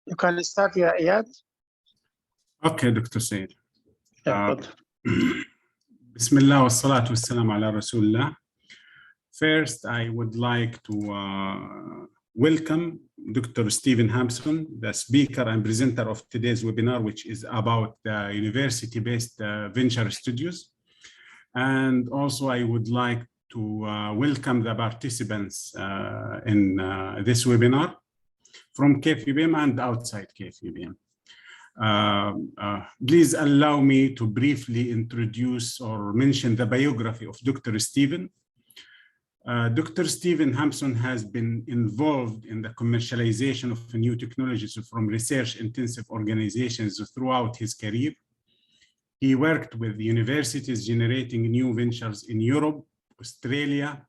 You can start يا إياد. Okay, Dr. Said. تفضل. بسم الله والصلاة والسلام على رسول الله. First, I would like to welcome Dr. Stephen Hampson, the speaker and presenter of today's webinar, which is about the university-based venture studios. And also, I would like to welcome the participants in this webinar from KFUPM and outside KFUPM. Please allow me to briefly introduce or mention the biography of Dr. Stephen. Dr. Stephen Hampson has been involved in the commercialization of new technologies from research-intensive organizations throughout his career. He worked with universities generating new ventures in Europe, Australia,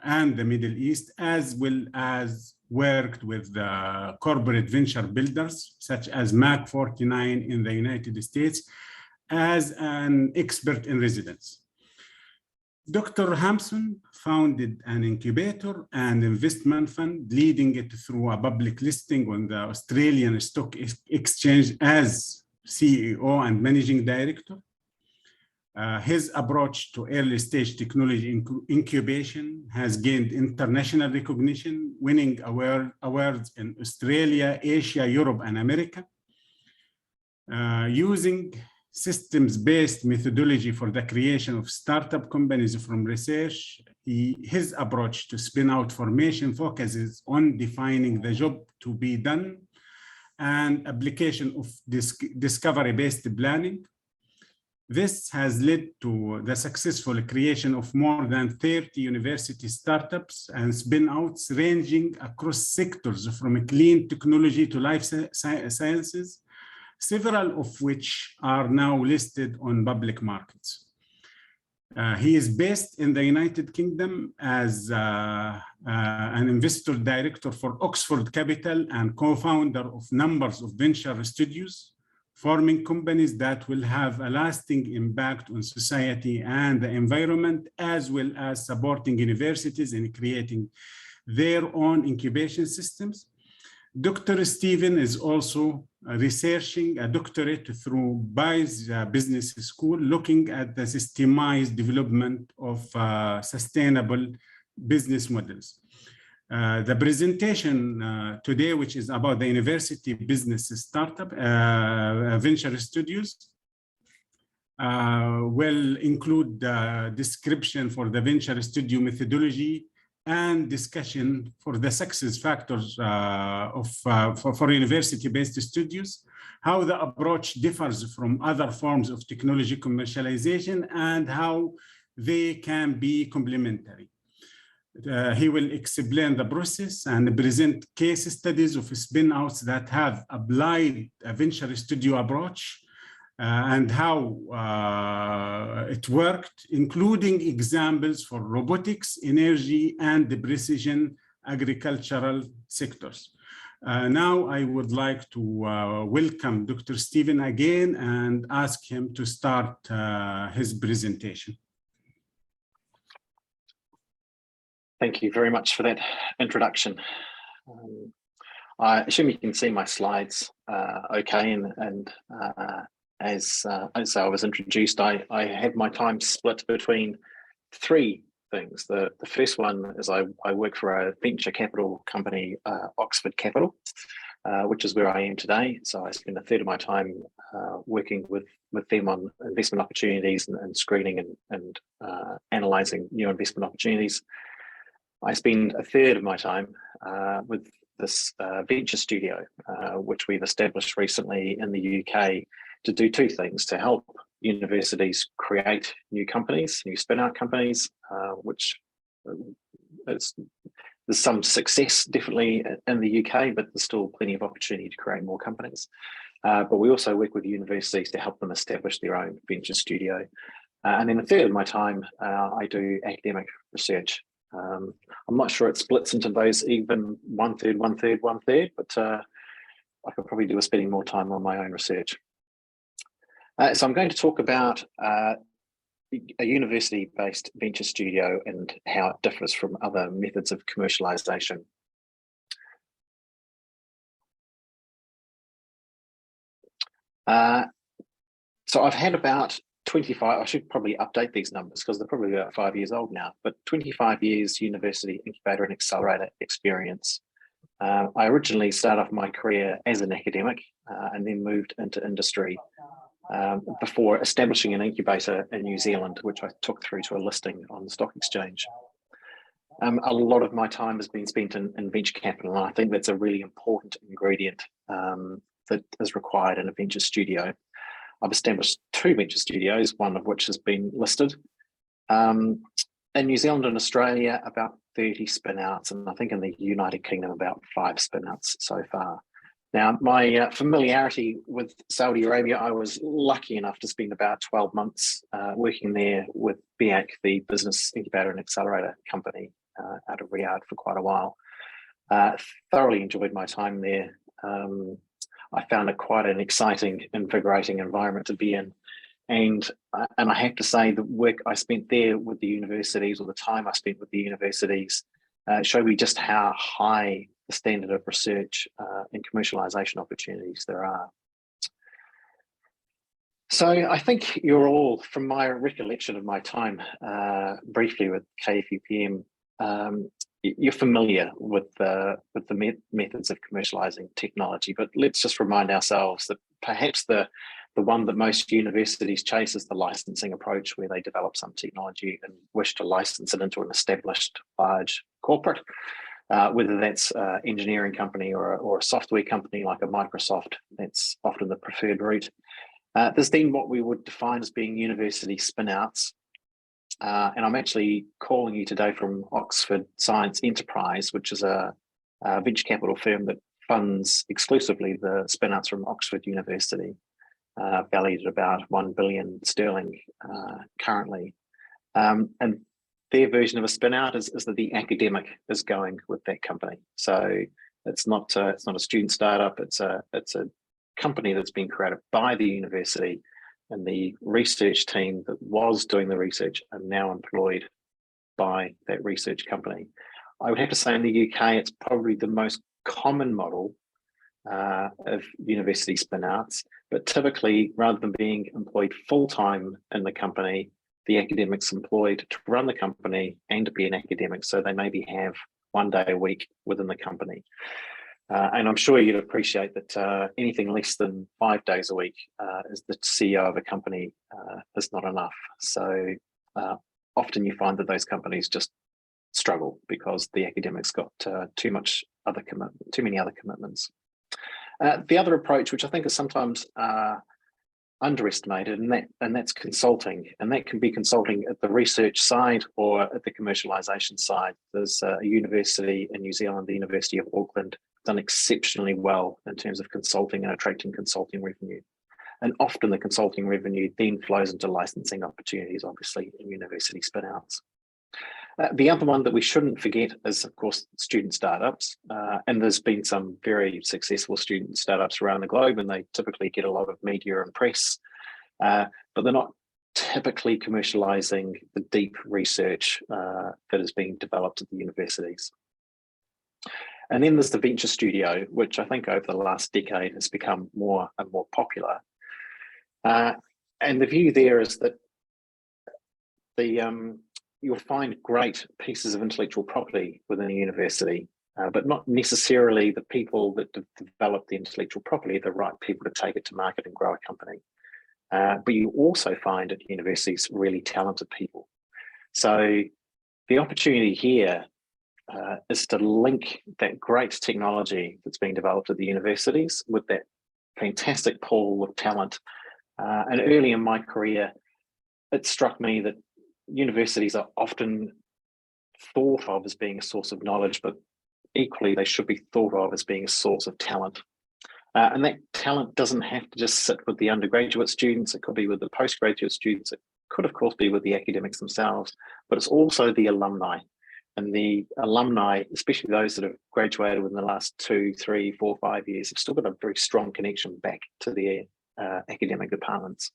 and the Middle East, as well as worked with the corporate venture builders, such as Mac 49 in the United States, as an expert in residence. Dr. Hampson founded an incubator and investment fund, leading it through a public listing on the Australian Stock Exchange as CEO and Managing Director. His approach to early stage technology incubation has gained international recognition, winning awards in Australia, Asia, Europe, and America. Using systems-based methodology for the creation of startup companies from research, his approach to spin-out formation focuses on defining the job to be done and application of discovery-based planning. This has led to the successful creation of more than 30 university startups and spin-outs ranging across sectors from clean technology to life sciences, several of which are now listed on public markets. He is based in the United Kingdom as an investor director for Oxford Capital and co-founder of numbers of venture studios, forming companies that will have a lasting impact on society and the environment, as well as supporting universities in creating their own incubation systems. Dr. Stephen is also researching a doctorate through BI's Business School, looking at the systemized development of sustainable business models. The presentation today, which is about the university business startup venture studios, will include the description for the venture studio methodology and discussion for the success factors for university-based studios, how the approach differs from other forms of technology commercialization, and how they can be complementary. He will explain the process and present case studies of spin-outs that have applied a venture studio approach and how it worked, including examples for robotics, energy, and the precision agricultural sectors. Now I would like to welcome Dr. Stephen again and ask him to start his presentation. Thank you very much for that introduction. I assume you can see my slides okay, and as I was introduced, I have my time split between three things. The first one is I work for a venture capital company, Oxford Capital, which is where I am today. So I spend a third of my time working with them on investment opportunities and screening and analysing new investment opportunities. I spend a third of my time with this venture studio, which we've established recently in the UK to do two things: to help universities create new companies, new spin-out companies, which there's some success definitely in the UK, but there's still plenty of opportunity to create more companies. But we also work with universities to help them establish their own venture studio. And then a third of my time, I do academic research. I'm not sure it splits into those even one third, but I could probably do with spending more time on my own research. So I'm going to talk about a university-based venture studio and how it differs from other methods of commercialization. So I've had about 25, I should probably update these numbers because they're probably about 5 years old now, but 25 years university incubator and accelerator experience. I originally started off my career as an academic and then moved into industry before establishing an incubator in New Zealand, which I took through to a listing on the stock exchange. A lot of my time has been spent in venture capital, and I think that's a really important ingredient that is required in a venture studio. I've established 2 venture studios, one of which has been listed. In New Zealand and Australia, about 30 spin-outs, and I think in the United Kingdom, about 5 spin-outs so far. Now, my familiarity with Saudi Arabia, I was lucky enough to spend about 12 months working there with BIAC, the business incubator and accelerator company out of Riyadh for quite a while. Thoroughly enjoyed my time there. I found it quite an exciting, invigorating environment to be in. And I have to say the work I spent there with the universities, or the time I spent with the universities, showed me just how high the standard of research and commercialization opportunities there are. So I think you're all, from my recollection of my time briefly with KFUPM, you're familiar with the methods of commercializing technology, but let's just remind ourselves that perhaps the one that most universities chase is the licensing approach, where they develop some technology and wish to license it into an established large corporate, whether that's an engineering company or a software company like a Microsoft. That's often the preferred route. There's then what we would define as being university spin-outs. And I'm actually calling you today from Oxford Science Enterprise, which is a venture capital firm that funds exclusively the spin-outs from Oxford University, valued at about 1 billion sterling currently. And their version of a spin-out is that the academic is going with that company. So it's not a student startup. It's a company that's been created by the university, and the research team that was doing the research are now employed by that research company. I would have to say in the UK, it's probably the most common model of university spin-outs, but typically, rather than being employed full-time in the company, the academics employed to run the company and to be an academic, so they maybe have 1 day a week within the company. And I'm sure you'd appreciate that anything less than 5 days a week as the CEO of a company is not enough. So often you find that those companies just struggle because the academics got too many other commitments. The other approach, which I think is sometimes underestimated, and that's consulting, and that can be consulting at the research side or at the commercialization side. There's a university in New Zealand, the University of Auckland, done exceptionally well in terms of consulting and attracting consulting revenue. And often the consulting revenue then flows into licensing opportunities, obviously, in university spin-outs. The other one that we shouldn't forget is, of course, student startups. And there's been some very successful student startups around the globe, and they typically get a lot of media and press, but they're not typically commercializing the deep research that is being developed at the universities. And then there's the venture studio, which I think over the last decade has become more and more popular. And the view there is that you'll find great pieces of intellectual property within a university, but not necessarily the people that develop the intellectual property are the right people to take it to market and grow a company. But you also find at universities really talented people. So the opportunity here is to link that great technology that's being developed at the universities with that fantastic pool of talent. And early in my career, it struck me that universities are often thought of as being a source of knowledge, but equally they should be thought of as being a source of talent. And that talent doesn't have to just sit with the undergraduate students. It could be with the postgraduate students. It could, of course, be with the academics themselves, but it's also the alumni. And the alumni, especially those that have graduated within the last 2, 3, 4, 5 years, have still got a very strong connection back to their academic departments.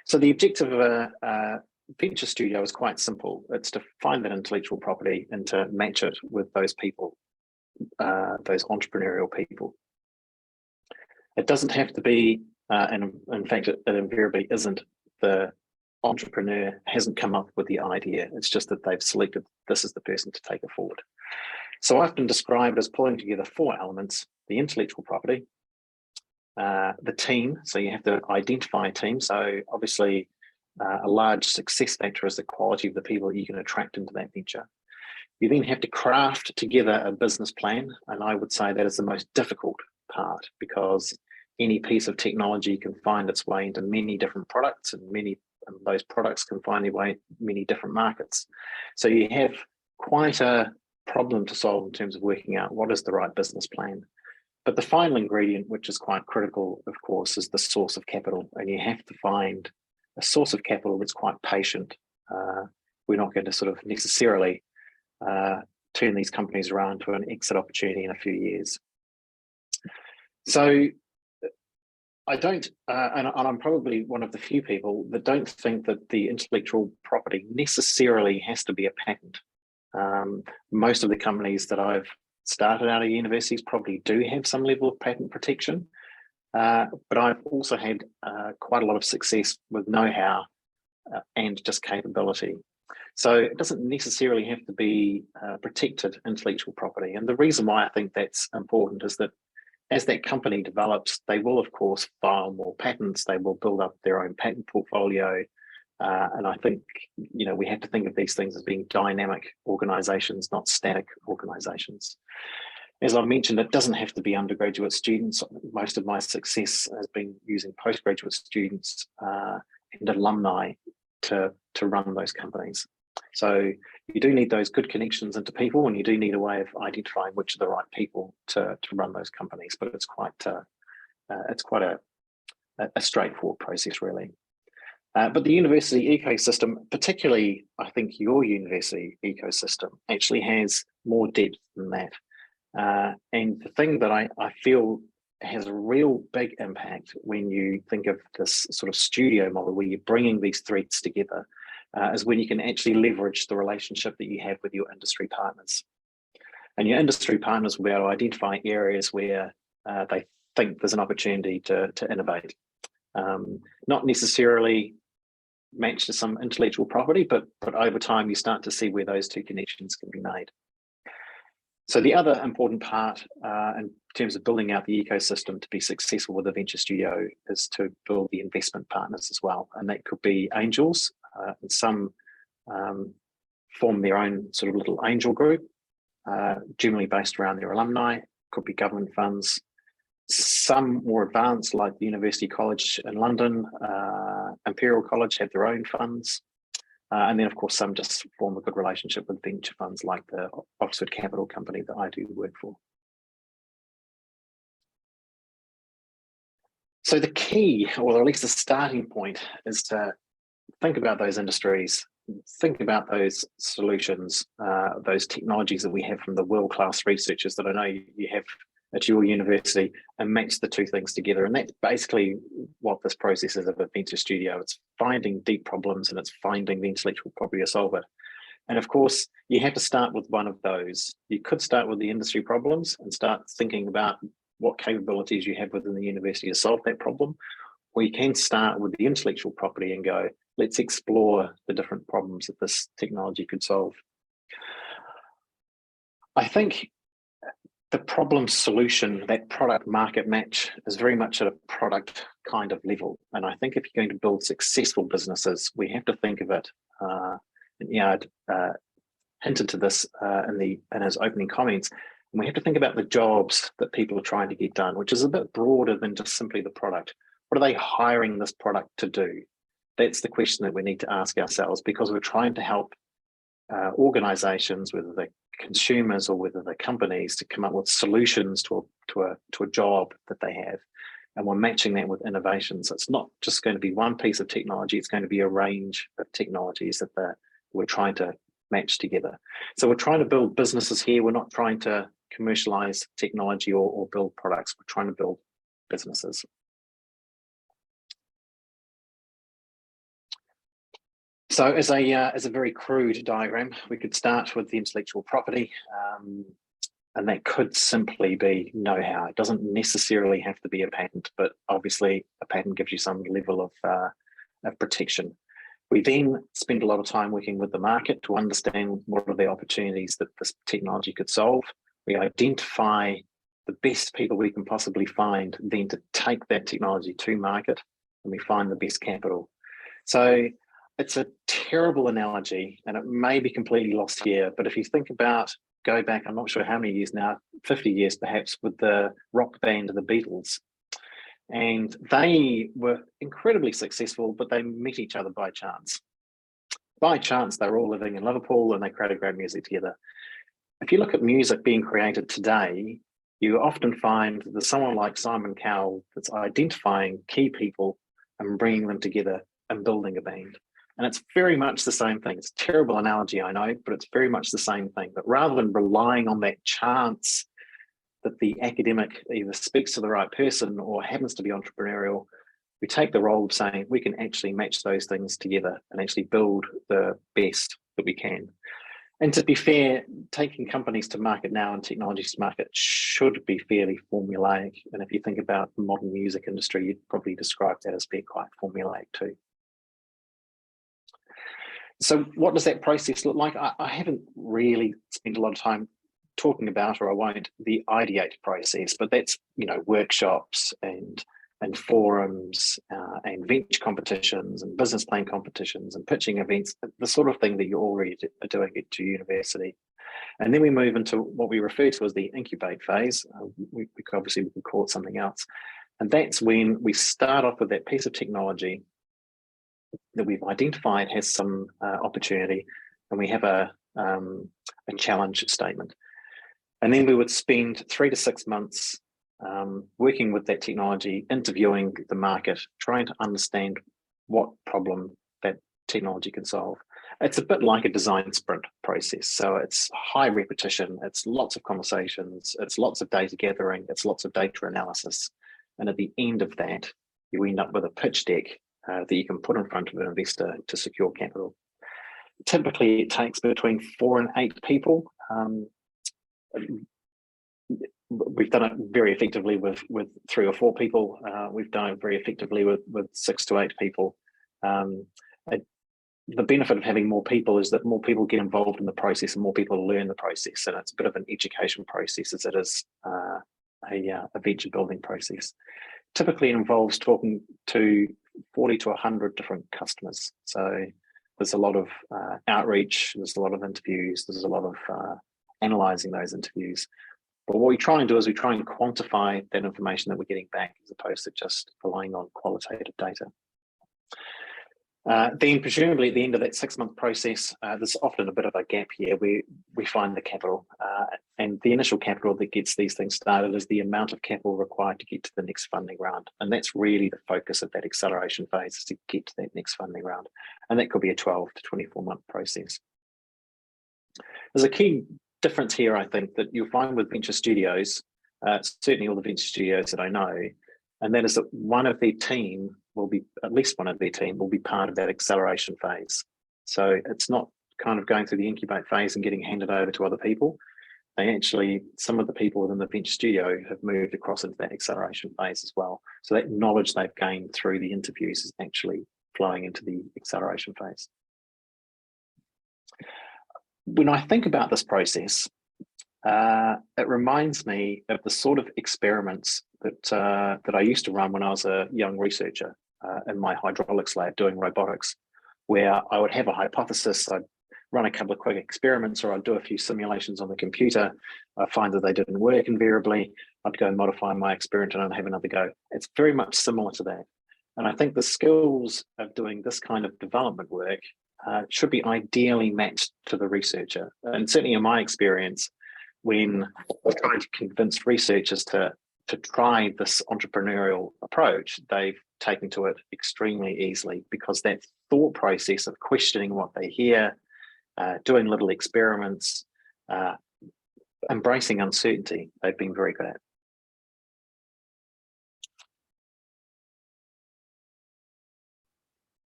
So the objective of a venture studio is quite simple. It's to find that intellectual property and to match it with those people, those entrepreneurial people. It doesn't have to be and in fact, it invariably isn't. The entrepreneur hasn't come up with the idea. It's just that they've selected this as the person to take it forward. So I've been described as pulling together 4 elements: the intellectual property, the team. So you have to identify a team. So obviously a large success factor is the quality of the people that you can attract into that venture. You then have to craft together a business plan. And I would say that is the most difficult part, because any piece of technology can find its way into many different products, and those products can find their way many different markets. So you have quite a problem to solve in terms of working out what is the right business plan. But the final ingredient, which is quite critical, of course, is the source of capital. And you have to find a source of capital that's quite patient. We're not going to sort of necessarily turn these companies around to an exit opportunity in a few years. So I don't, and I'm probably one of the few people that don't think that the intellectual property necessarily has to be a patent. Most of the companies that I've started out of universities probably do have some level of patent protection, but I've also had quite a lot of success with know-how and just capability. So it doesn't necessarily have to be protected intellectual property. And the reason why I think that's important is that as that company develops, they will, of course, file more patents. They will build up their own patent portfolio. And I think, we have to think of these things as being dynamic organizations, not static organizations. As I mentioned, it doesn't have to be undergraduate students. Most of my success has been using postgraduate students and alumni to run those companies. So you do need those good connections into people, and you do need a way of identifying which are the right people to run those companies. But it's quite a straightforward process, really. But the university ecosystem, particularly I think your university ecosystem, actually has more depth than that. And the thing that I feel has a real big impact when you think of this sort of studio model where you're bringing these threads together, is when you can actually leverage the relationship that you have with your industry partners. And your industry partners will be able to identify areas where they think there's an opportunity to innovate. Not necessarily matched to some intellectual property, but over time you start to see where those two connections can be made. So the other important part in terms of building out the ecosystem to be successful with a venture studio is to build the investment partners as well. And that could be angels, and some form their own sort of little angel group, generally based around their alumni. Could be government funds. Some more advanced, like the University College in London, Imperial College, have their own funds. And then, of course, some just form a good relationship with venture funds like the Oxford Capital Company that I do work for. So the key, or at least the starting point, is to think about those industries, think about those solutions, those technologies that we have from the world-class researchers that I know you have at your university, and match the two things together. And that's basically what this process is of a venture studio. It's finding deep problems, and it's finding the intellectual property to solve it. And of course, you have to start with one of those. You could start with the industry problems and start thinking about what capabilities you have within the university to solve that problem. Or you can start with the intellectual property and go, let's explore the different problems that this technology could solve. I think the problem solution, that product market match, is very much at a product kind of level. And I think if you're going to build successful businesses, we have to think of it, and Yard hinted to this in his opening comments, and we have to think about the jobs that people are trying to get done, which is a bit broader than just simply the product. What are they hiring this product to do? That's the question that we need to ask ourselves, because we're trying to help organizations, whether they're consumers or whether they're companies, to come up with solutions to a job that they have. And we're matching that with innovation. So it's not just going to be one piece of technology, it's going to be a range of technologies that we're trying to match together. So we're trying to build businesses here. We're not trying to commercialize technology or build products. We're trying to build businesses. So as a very crude diagram, we could start with the intellectual property. And that could simply be know-how. It doesn't necessarily have to be a patent, but obviously a patent gives you some level of protection. We then spend a lot of time working with the market to understand what are the opportunities that this technology could solve. We identify the best people we can possibly find then to take that technology to market, and we find the best capital. So it's a terrible analogy and it may be completely lost here, but if you think about, go back, I'm not sure how many years now, 50 years perhaps, with the rock band the Beatles. And they were incredibly successful, but they met each other by chance. By chance, they were all living in Liverpool and they created great music together. If you look at music being created today, you often find that someone like Simon Cowell that's identifying key people and bringing them together and building a band. And it's very much the same thing. It's a terrible analogy, I know, but it's very much the same thing. But rather than relying on that chance that the academic either speaks to the right person or happens to be entrepreneurial, we take the role of saying we can actually match those things together and actually build the best that we can. And to be fair, taking companies to market now and technologies to market should be fairly formulaic. And if you think about the modern music industry, you'd probably describe that as being quite formulaic too. So what does that process look like? I haven't really spent a lot of time talking about, or I won't, the ideate process, but that's, you know, workshops and forums and venture competitions and business plan competitions and pitching events, the sort of thing that you already are doing at your university. And then we move into what we refer to as the incubate phase. We could call it something else. And that's when we start off with that piece of technology that we've identified has some opportunity, and we have a challenge statement. And then we would spend 3 to 6 months working with that technology, interviewing the market, trying to understand what problem that technology can solve. It's a bit like a design sprint process. So it's high repetition, it's lots of conversations, it's lots of data gathering, it's lots of data analysis. And at the end of that, you end up with a pitch deck that you can put in front of an investor to secure capital. Typically, it takes between 4 and 8 people. We've done it very effectively with 3 or 4 people. We've done it very effectively with 6 to 8 people. The benefit of having more people is that more people get involved in the process and more people learn the process. And it's a bit of an education process as it is a venture building process. Typically, it involves talking to 40 to 100 different customers. So there's a lot of outreach, there's a lot of interviews, there's a lot of analysing those interviews. But what we try and do is we try and quantify that information that we're getting back as opposed to just relying on qualitative data. Then presumably at the end of that 6-month process, there's often a bit of a gap here where we find the capital, and the initial capital that gets these things started is the amount of capital required to get to the next funding round. And that's really the focus of that acceleration phase, is to get to that next funding round. And that could be a 12 to 24-month process. There's a key difference here, I think, that you'll find with venture studios, certainly all the venture studios that I know, and that is that one of their team will be, at least one of their team will be part of that acceleration phase. So it's not kind of going through the incubate phase and getting handed over to other people. They actually, some of the people within the venture studio have moved across into that acceleration phase as well. So that knowledge they've gained through the interviews is actually flowing into the acceleration phase. When I think about this process, it reminds me of the sort of experiments that I used to run when I was a young researcher in my hydraulics lab doing robotics, where I would have a hypothesis, I'd run a couple of quick experiments, or I'd do a few simulations on the computer. I'd find that they didn't work invariably. I'd go and modify my experiment and I'd have another go. It's very much similar to that. And I think the skills of doing this kind of development work should be ideally matched to the researcher. And certainly in my experience, when we're trying to convince researchers to try this entrepreneurial approach, they've taken to it extremely easily, because that thought process of questioning what they hear, doing little experiments, embracing uncertainty, they've been very good at.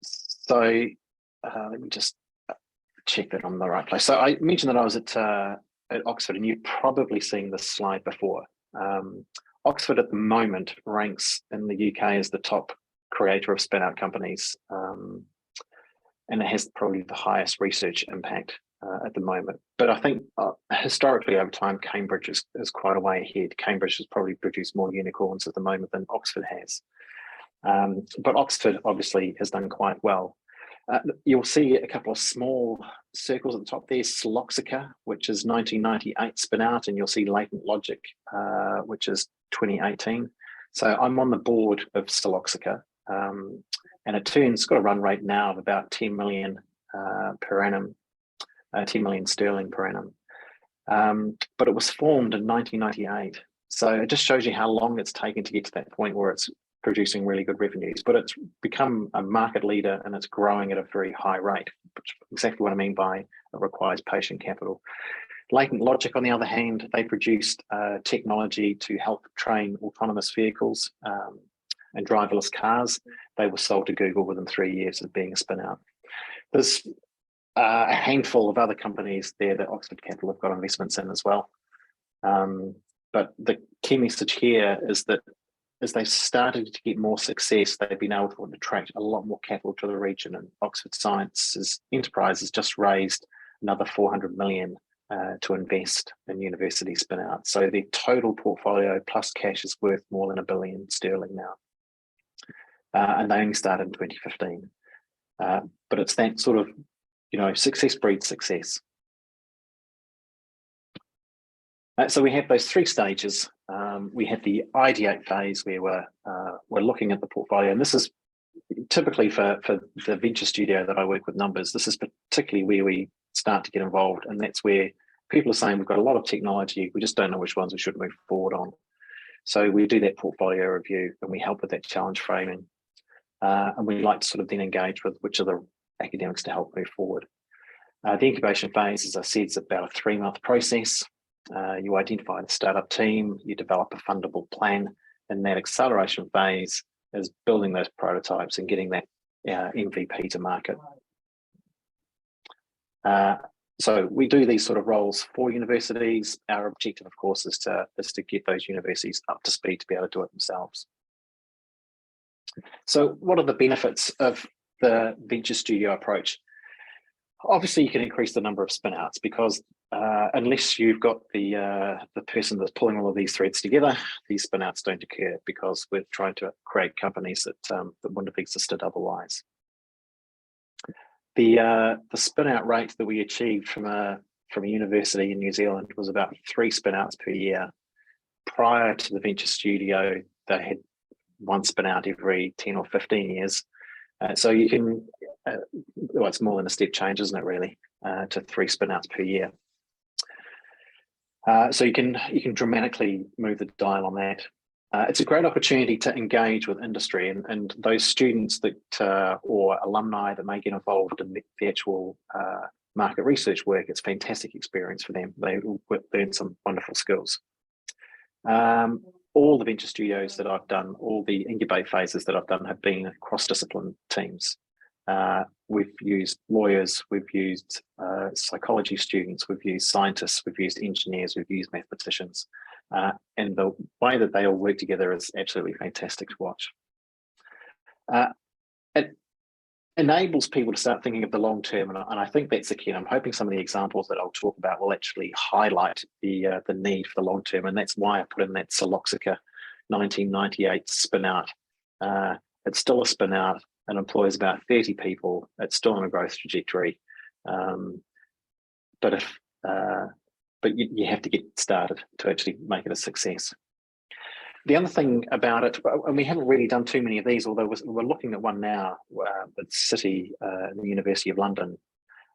So let me just check that I'm in the right place. So I mentioned that I was at at Oxford, and you've probably seen this slide before. Oxford at the moment ranks in the UK as the top creator of spin-out companies, and it has probably the highest research impact at the moment. But I think historically over time, Cambridge is quite a way ahead. Cambridge has probably produced more unicorns at the moment than Oxford has. But Oxford obviously has done quite well. You'll see a couple of small circles at the top there, Siloxica, which is 1998 spin out, and you'll see Latent Logic, which is 2018. So I'm on the board of Siloxica, and it's got a run rate now of about 10 million per annum, 10 million sterling per annum. But it was formed in 1998. So it just shows you how long it's taken to get to that point where it's producing really good revenues, but it's become a market leader and it's growing at a very high rate, which is exactly what I mean by it requires patient capital. Latent Logic, on the other hand, they produced technology to help train autonomous vehicles and driverless cars. They were sold to Google within 3 years of being a spin out. There's a handful of other companies there that Oxford Capital have got investments in as well. But the key message here is that as they've started to get more success, they've been able to attract a lot more capital to the region, and Oxford Sciences Enterprise has just raised another 400 million to invest in university spin out. So their total portfolio plus cash is worth more than £1 billion sterling now. And they only started in 2015. But it's that sort of, success breeds success. So we have those 3 stages. We have the ideate phase where we're looking at the portfolio, and this is typically for the venture studio that I work with numbers. This is particularly where we start to get involved, and that's where people are saying we've got a lot of technology, we just don't know which ones we should move forward on. So we do that portfolio review and we help with that challenge framing, and we like to sort of then engage with which of the academics to help move forward. The incubation phase, as I said, is about a 3-month process. You identify the startup team, you develop a fundable plan, and that acceleration phase is building those prototypes and getting that MVP to market. So we do these sort of roles for universities. Our objective, of course, is to get those universities up to speed to be able to do it themselves. So what are the benefits of the venture studio approach? Obviously, you can increase the number of spin-outs because unless you've got the person that's pulling all of these threads together, these spin-outs don't occur because we're trying to create companies that wouldn't have existed otherwise. The spin-out rate that we achieved from a university in New Zealand was about 3 spin-outs per year. Prior to the venture studio, they had 1 spin-out every 10 or 15 years. So you can, well, it's more than a step change, isn't it, really, to 3 spin-outs per year. So you can dramatically move the dial on that. It's a great opportunity to engage with industry and those students that or alumni that may get involved in the actual market research work. It's a fantastic experience for them. They learn some wonderful skills. All the venture studios that I've done, all the incubate phases that I've done have been cross-discipline teams. We've used lawyers, we've used psychology students, we've used scientists, we've used engineers, we've used mathematicians. And the way that they all work together is absolutely fantastic to watch. It enables people to start thinking of the long term, and I think that's the key. And I'm hoping some of the examples that I'll talk about will actually highlight the need for the long term, and that's why I put in that Siloxica 1998 spin out. It's still a spin out. It employs about 30 people. It's still on a growth trajectory, but you have to get started to actually make it a success. The other thing about it, and we haven't really done too many of these, although we're looking at one now at City, the University of London,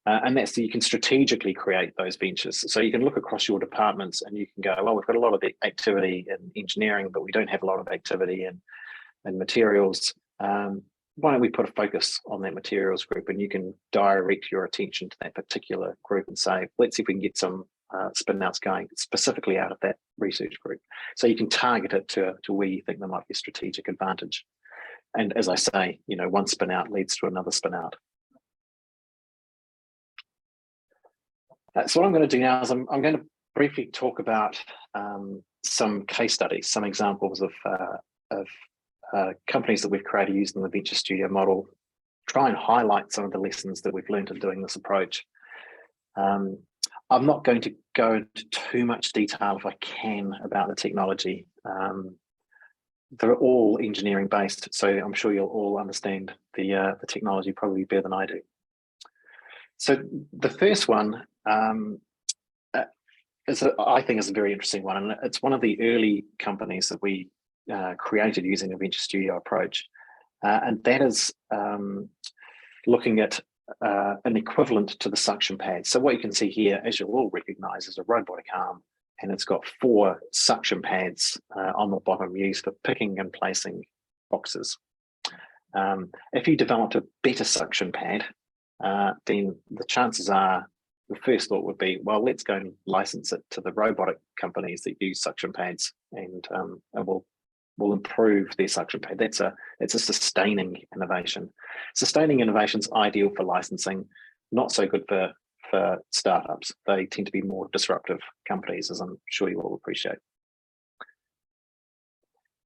and that's that you can strategically create those ventures. So you can look across your departments and you can go, well, we've got a lot of activity in engineering, but we don't have a lot of activity in materials. Why don't we put a focus on that materials group, and you can direct your attention to that particular group and say, let's see if we can get some spin outs going specifically out of that research group. So you can target it to where you think there might be a strategic advantage. And as I say, one spin out leads to another spin out. So what I'm going to do now is I'm going to briefly talk about some case studies, some examples of companies that we've created using the Venture Studio model, try and highlight some of the lessons that we've learned in doing this approach. I'm not going to go into too much detail, if I can, about the technology. They're all engineering based, so I'm sure you'll all understand the technology probably better than I do. So the first one I think is a very interesting one, and it's one of the early companies that we created using a Venture Studio approach, and that is looking at an equivalent to the suction pad. So what you can see here, as you'll all recognize, is a robotic arm, and it's got 4 suction pads on the bottom used for picking and placing boxes. If you developed a better suction pad, then the chances are, the first thought would be, well, let's go and license it to the robotic companies that use suction pads, and we'll improve their suction pad. It's a sustaining innovation. Sustaining innovation's ideal for licensing, not so good for startups. They tend to be more disruptive companies, as I'm sure you all appreciate.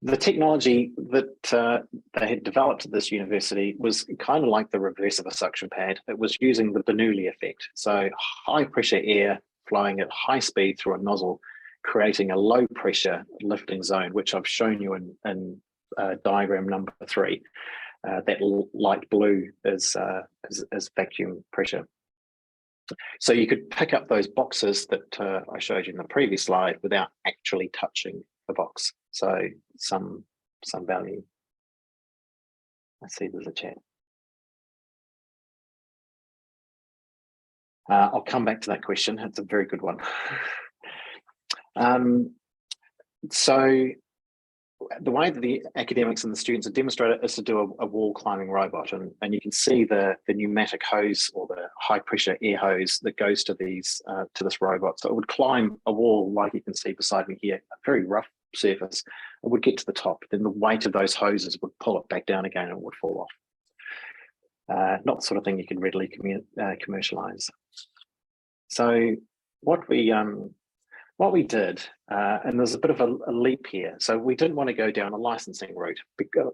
The technology that they had developed at this university was kind of like the reverse of a suction pad. It was using the Bernoulli effect. So high pressure air flowing at high speed through a nozzle, creating a low pressure lifting zone, which I've shown you in diagram number 3. That light blue is vacuum pressure. So you could pick up those boxes that I showed you in the previous slide without actually touching the box. So some value. Let's see, there's a chat. I'll come back to that question. It's a very good one. So the way that the academics and the students have demonstrated is to do a wall climbing robot, and you can see the pneumatic hose or the high pressure air hose that goes to these to this robot. So it would climb a wall, like you can see beside me here, a very rough surface. It would get to the top, then the weight of those hoses would pull it back down again and it would fall off. Not the sort of thing you can readily commercialize. So what we did, and there's a bit of a leap here. So we didn't want to go down a licensing route,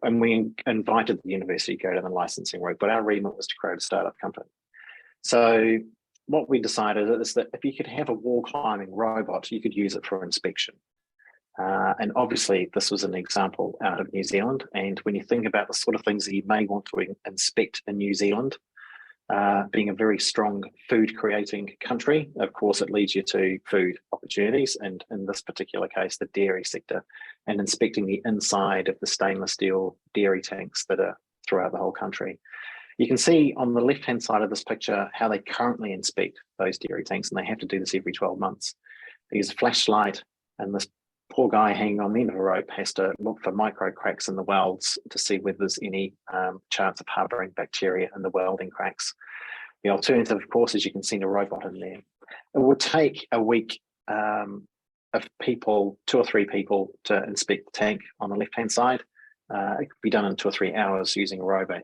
and we invited the university to go down the licensing route, but our remit was to create a startup company. So what we decided is that if you could have a wall climbing robot, you could use it for inspection. And obviously this was an example out of New Zealand. And when you think about the sort of things that you may want to inspect in New Zealand, being a very strong food creating country, of course, it leads you to food opportunities, and in this particular case, the dairy sector, and inspecting the inside of the stainless steel dairy tanks that are throughout the whole country. You can see on the left-hand side of this picture how they currently inspect those dairy tanks, and they have to do this every 12 months. They use a flashlight, and this poor guy hanging on the end of a rope has to look for micro cracks in the welds to see whether there's any chance of harboring bacteria in the welding cracks. The alternative, of course, is you can send a robot in there. It would take a week of people, 2 or 3 people, to inspect the tank on the left-hand side. It could be done in 2 or 3 hours using a robot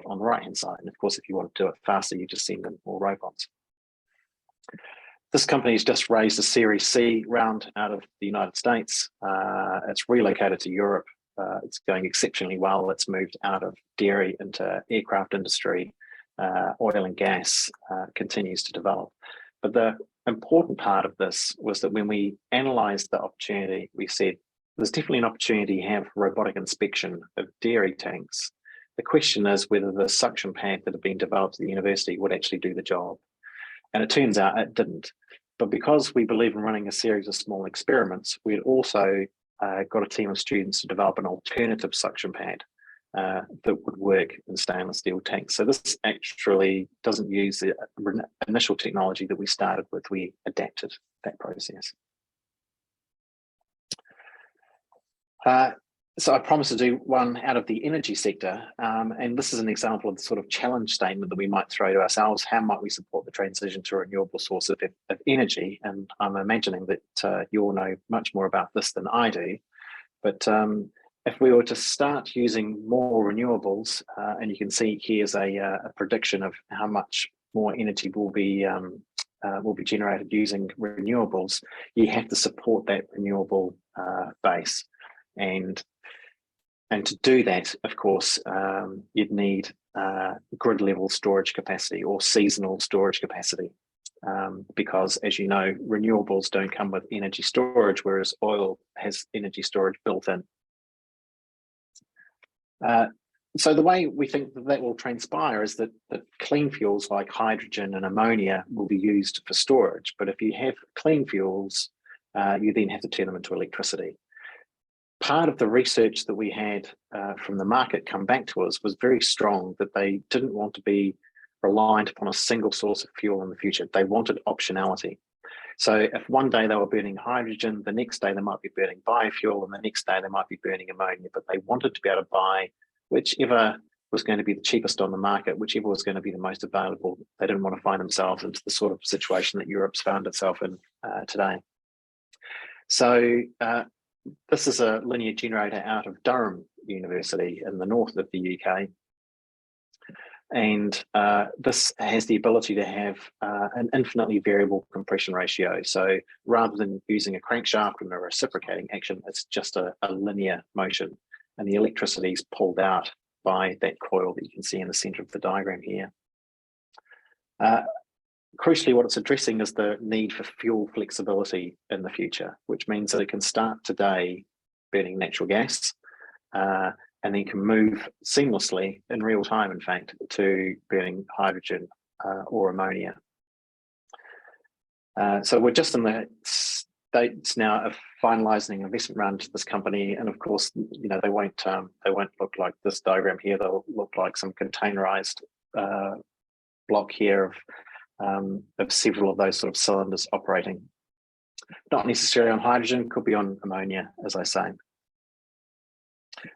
on the right-hand side. And of course, if you want to do it faster, you just send in more robots. This company's just raised a Series C round out of the United States. It's relocated to Europe. It's going exceptionally well. It's moved out of dairy into aircraft industry. Oil and gas continues to develop. But the important part of this was that when we analysed the opportunity, we said there's definitely an opportunity to have robotic inspection of dairy tanks. The question is whether the suction pad that had been developed at the university would actually do the job. And it turns out it didn't. But because we believe in running a series of small experiments, we had also got a team of students to develop an alternative suction pad that would work in stainless steel tanks. So this actually doesn't use the initial technology that we started with. We adapted that process. So I promised to do one out of the energy sector, and this is an example of the sort of challenge statement that we might throw to ourselves. How might we support the transition to a renewable source of energy? And I'm imagining that you all know much more about this than I do. But if we were to start using more renewables, and you can see here's a prediction of how much more energy will be will be generated using renewables, you have to support that renewable base. And to do that, of course, you'd need grid level storage capacity or seasonal storage capacity. Because, as you know, renewables don't come with energy storage, whereas oil has energy storage built in. So the way we think that will transpire is that clean fuels like hydrogen and ammonia will be used for storage. But if you have clean fuels, you then have to turn them into electricity. Part of the research that we had from the market come back to us was very strong that they didn't want to be reliant upon a single source of fuel in the future. They wanted optionality. So if one day they were burning hydrogen, the next day they might be burning biofuel, and the next day they might be burning ammonia, but they wanted to be able to buy whichever was going to be the cheapest on the market, whichever was going to be the most available. They didn't want to find themselves into the sort of situation that Europe's found itself in today. So this is a linear generator out of Durham University in the north of the UK. And this has the ability to have an infinitely variable compression ratio. So rather than using a crankshaft and a reciprocating action, it's just a linear motion. And the electricity is pulled out by that coil that you can see in the center of the diagram here. Crucially, what it's addressing is the need for fuel flexibility in the future, which means that it can start today burning natural gas, and then can move seamlessly in real time, in fact, to burning hydrogen or ammonia. So we're just in the states now of finalising an investment round to this company, and of course, you know, they won't look like this diagram here. They'll look like some containerized block here of several of those sort of cylinders operating. Not necessarily on hydrogen, could be on ammonia, as I say.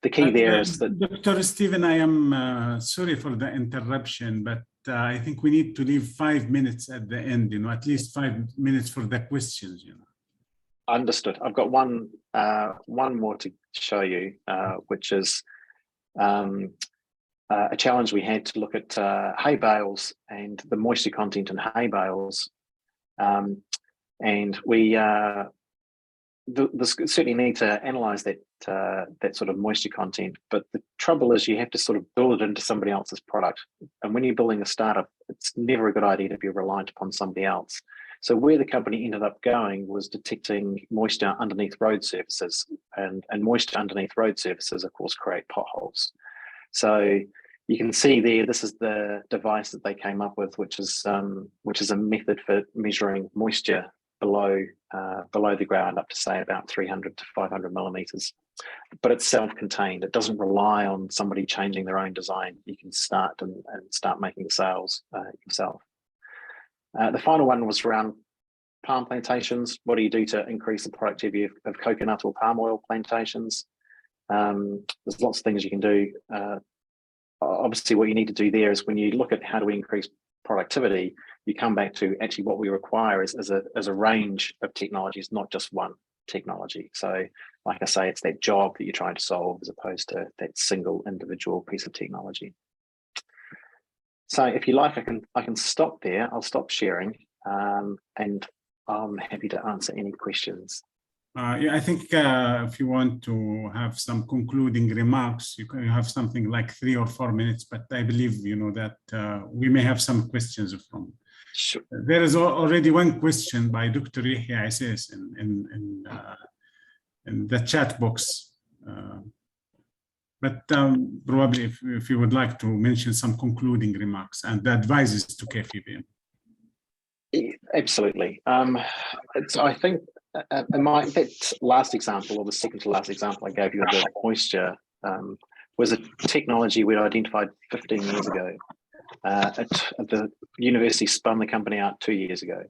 The key there is that... Dr. Stephen, I am sorry for the interruption, but I think we need to leave 5 minutes at the end, you know, at least 5 minutes for the questions, you know. Understood. I've got one more to show you, which is a challenge we had to look at hay bales and the moisture content in hay bales. And we certainly need to analyze that sort of moisture content, but the trouble is you have to sort of build it into somebody else's product. And when you're building a startup, it's never a good idea to be reliant upon somebody else. So where the company ended up going was detecting moisture underneath road surfaces, and moisture underneath road surfaces, of course, create potholes. So you can see there, this is the device that they came up with, which is a method for measuring moisture below the ground up to say about 300 to 500 millimeters. But it's self-contained. It doesn't rely on somebody changing their own design. You can start and start making the sales yourself. The final one was around palm plantations. What do you do to increase the productivity of coconut or palm oil plantations? There's lots of things you can do. Obviously, what you need to do there is when you look at how do we increase productivity, you come back to actually what we require is a range of technologies, not just one technology. So like I say, it's that job that you're trying to solve as opposed to that single individual piece of technology. So if you like, I can stop there. I'll stop sharing, and I'm happy to answer any questions. Yeah, I think if you want to have some concluding remarks, you can have something like 3 or 4 minutes, but I believe, you know, that we may have some questions from. Sure. There is already one question by Dr. Yahya Assis in the chat box. But probably if you would like to mention some concluding remarks and the advices to KFUPM. Absolutely. So I think that last example, or the second to last example I gave you of the moisture, was a technology we'd identified 15 years ago. The university spun the company out 2 years ago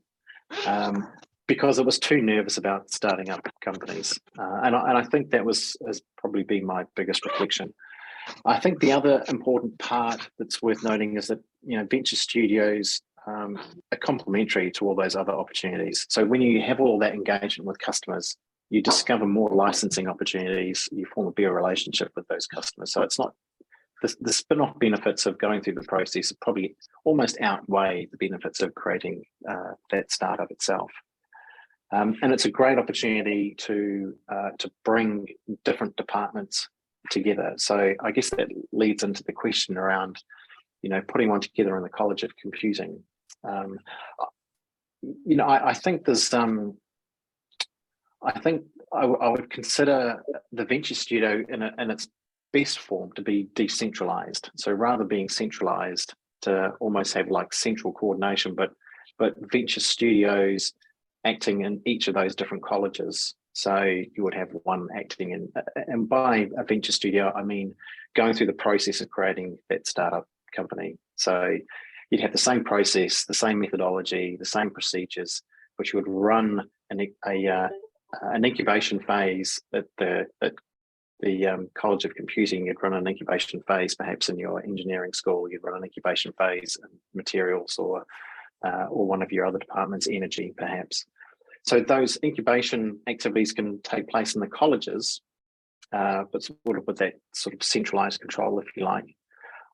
because it was too nervous about starting up companies. And I think that has probably been my biggest reflection. I think the other important part that's worth noting is that, you know, venture studios are complementary to all those other opportunities. So when you have all that engagement with customers, you discover more licensing opportunities, you form a better relationship with those customers. So it's not the spin-off benefits of going through the process probably almost outweigh the benefits of creating that startup itself. And it's a great opportunity to bring different departments together. So I guess that leads into the question around, putting one together in the College of Computing. I think there's I think I would consider the venture studio in its best form to be decentralized. So rather being centralized, to almost have like central coordination, but venture studios acting in each of those different colleges. So you would have one acting in, and by a venture studio, I mean going through the process of creating that startup company. So you'd have the same process, the same methodology, the same procedures, but you would run an incubation phase at the College of Computing. You'd run an incubation phase, perhaps in your engineering school. You'd run an incubation phase in materials, or one of your other departments, energy, perhaps. So those incubation activities can take place in the colleges, but sort of with that sort of centralized control, if you like.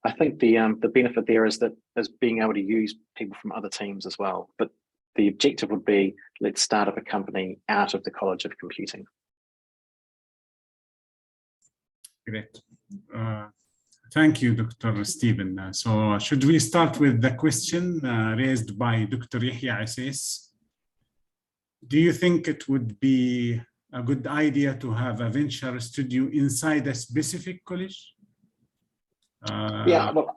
I think the benefit there is being able to use people from other teams as well. But the objective would be, let's start up a company out of the College of Computing. Great. Thank you, Dr. Stephen. So should we start with the question raised by Dr. Yahya Assis? Do you think it would be a good idea to have a venture studio inside a specific college? Yeah, well,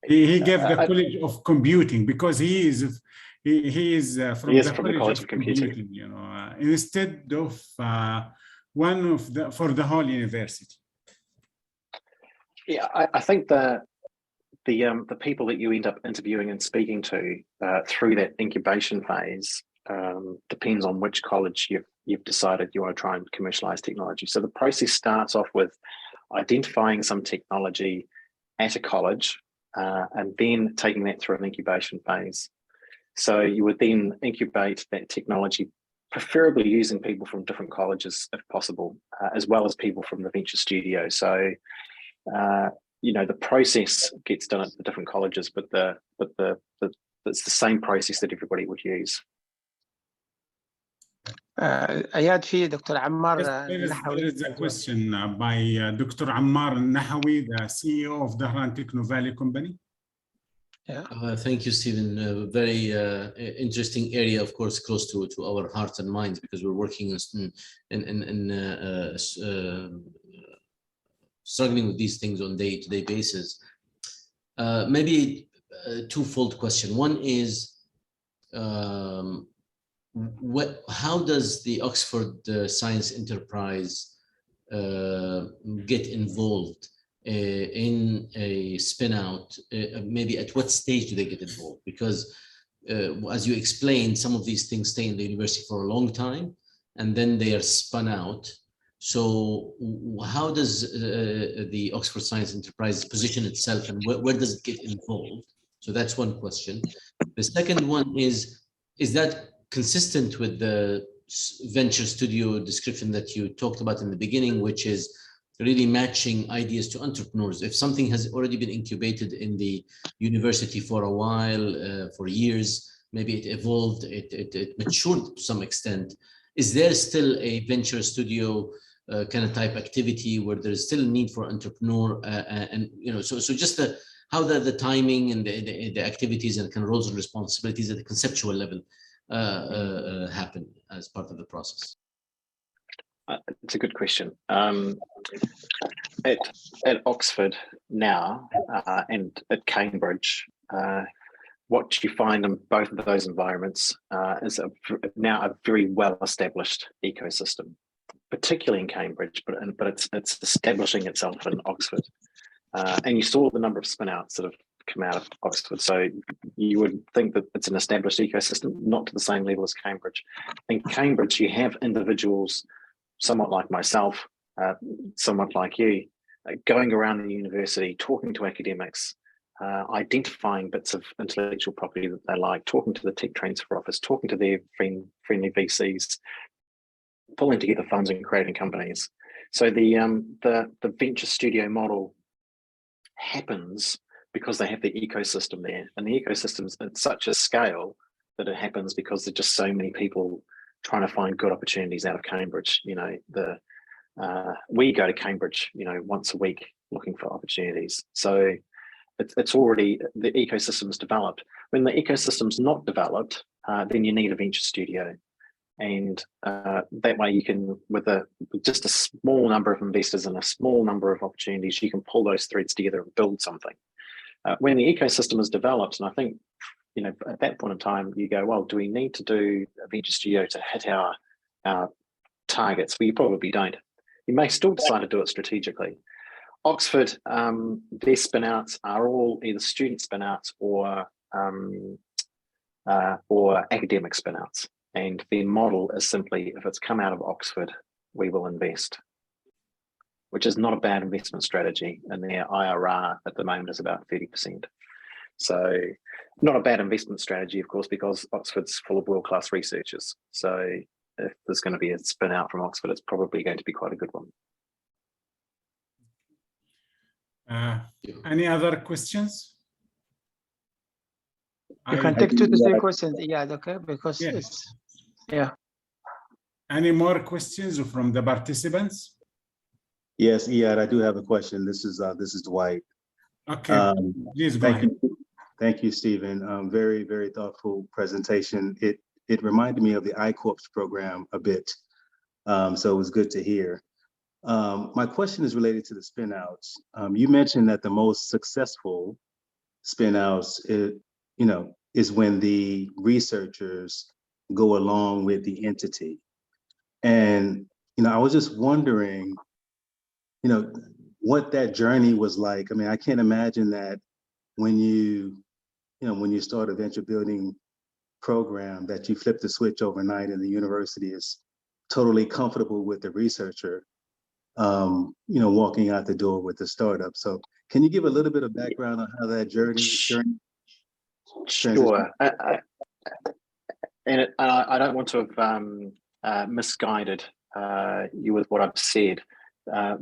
he gave the College of Computing because he is from the College of Computing, instead of for the whole university. Yeah, I think the people that you end up interviewing and speaking to through that incubation phase depends on which college you've decided you want to try and commercialize technology. So the process starts off with identifying some technology at a college and then taking that through an incubation phase. So you would then incubate that technology, preferably using people from different colleges if possible, as well as people from the venture studio. So the process gets done at the different colleges, but it's the same process that everybody would use. أياد في دكتور عمار There is a question by Dr. Ammar Nahawi, the CEO of the Dahran Techno Valley Company. Yeah. Thank you, Stephen. Very interesting area, of course, close to our hearts and minds, because we're working struggling with these things on day-to-day basis. Maybe a twofold question. One is, how does the Oxford Science Enterprise get involved in a spin-out? Maybe at what stage do they get involved? Because as you explained, some of these things stay in the university for a long time and then they are spun out. So how does the Oxford Science Enterprise position itself, and where does it get involved? So that's one question. The second one is that consistent with the venture studio description that you talked about in the beginning, which is really matching ideas to entrepreneurs? If something has already been incubated in the university for a while, for years, maybe it evolved, it matured to some extent, is there still a venture studio kind of type activity where there is still a need for entrepreneur, and so just how the timing and the activities and kind of roles and responsibilities at the conceptual level happen as part of the process? It's a good question. At Oxford now and at Cambridge, what you find in both of those environments is now a very well-established ecosystem, particularly in Cambridge, but it's establishing itself in Oxford. And you saw the number of spin-outs that have come out of Oxford. So you would think that it's an established ecosystem, not to the same level as Cambridge. In Cambridge, you have individuals somewhat like myself, somewhat like you, going around the university, talking to academics, identifying bits of intellectual property that they like, talking to the tech transfer office, talking to their friendly VCs, pulling together funds and creating companies. So the venture studio model happens because they have the ecosystem there, and the ecosystem's at such a scale that it happens because there's just so many people trying to find good opportunities out of Cambridge. You know, we go to Cambridge, you know, once a week looking for opportunities. So it's already, the ecosystem's developed. When the ecosystem's not developed, then you need a venture studio. And that way you can, with just a small number of investors and a small number of opportunities, you can pull those threads together and build something. When the ecosystem is developed, and I think, you know, at that point in time, you go, well, do we need to do a venture studio to hit our targets? Well, you probably don't. You may still decide to do it strategically. Oxford, their spin-outs are all either student spin-outs or academic spin-outs. And their model is simply, if it's come out of Oxford, we will invest, which is not a bad investment strategy. And their IRR at the moment is about 30%. So not a bad investment strategy, of course, because Oxford's full of world-class researchers. So if there's going to be a spin out from Oxford, it's probably going to be quite a good one. Any other questions? You can take 2 to 3 questions, yeah, okay, because it's, yeah. Any more questions from the participants? Yes, Iyad, I do have a question. This is Dwight. Okay, please go ahead. Thank you, Stephen. Very, very thoughtful presentation. It reminded me of the I-Corps program a bit, so it was good to hear. My question is related to the spin-outs. You mentioned that the most successful spin-outs, is when the researchers go along with the entity. And, I was just wondering, what that journey was like. I mean, I can't imagine that when you start a venture building program that you flip the switch overnight and the university is totally comfortable with the researcher, walking out the door with the startup. So can you give a little bit of background on how that journey? Sure. And I don't want to have misguided you with what I've said. A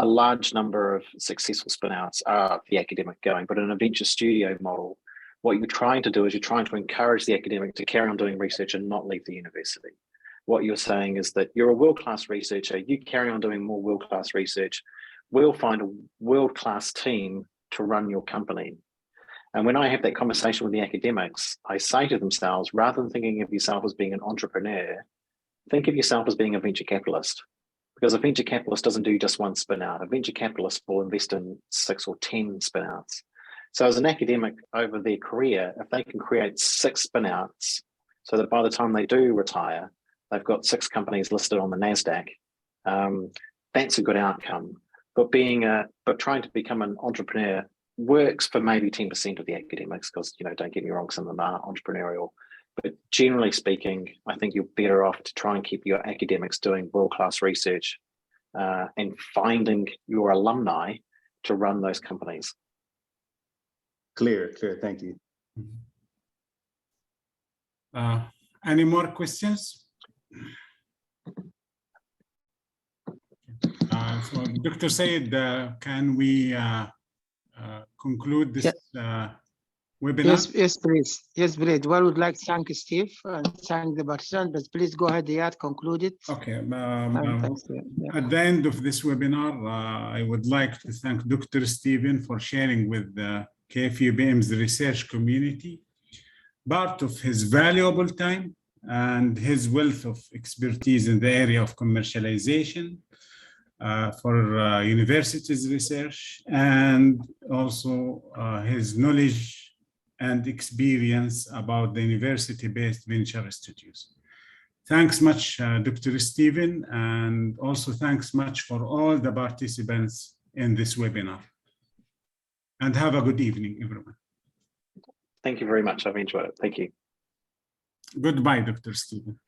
large number of successful spin-outs are the academic going, but in a venture studio model, what you're trying to do is you're trying to encourage the academic to carry on doing research and not leave the university. What you're saying is that you're a world-class researcher, you carry on doing more world-class research, we'll find a world-class team to run your company. And when I have that conversation with the academics, I say to themselves, rather than thinking of yourself as being an entrepreneur, think of yourself as being a venture capitalist. Because a venture capitalist doesn't do just one spin out. A venture capitalist will invest in 6 or 10 spin outs. So as an academic over their career, if they can create 6 spin outs so that by the time they do retire, they've got 6 companies listed on the NASDAQ, that's a good outcome. But trying to become an entrepreneur works for maybe 10% of the academics, because, don't get me wrong, some of them are entrepreneurial. But generally speaking, I think you're better off to try and keep your academics doing world-class research and finding your alumni to run those companies. Clear, thank you. Any more questions? So Dr. Said, can we conclude this webinar? Yes, please. Yes, please. Well, would like to thank Steve and thank the participants, but please go ahead, Iyad, conclude it. Okay. Yeah. At the end of this webinar, I would like to thank Dr. Stephen for sharing with the KFUPM's research community part of his valuable time and his wealth of expertise in the area of commercialization for universities research, and also his knowledge and experience about the university-based venture institutes. Thanks much, Dr. Stephen, and also thanks much for all the participants in this webinar. And have a good evening, everyone. Thank you very much. I've enjoyed it. Thank you. Goodbye, Dr. Stephen.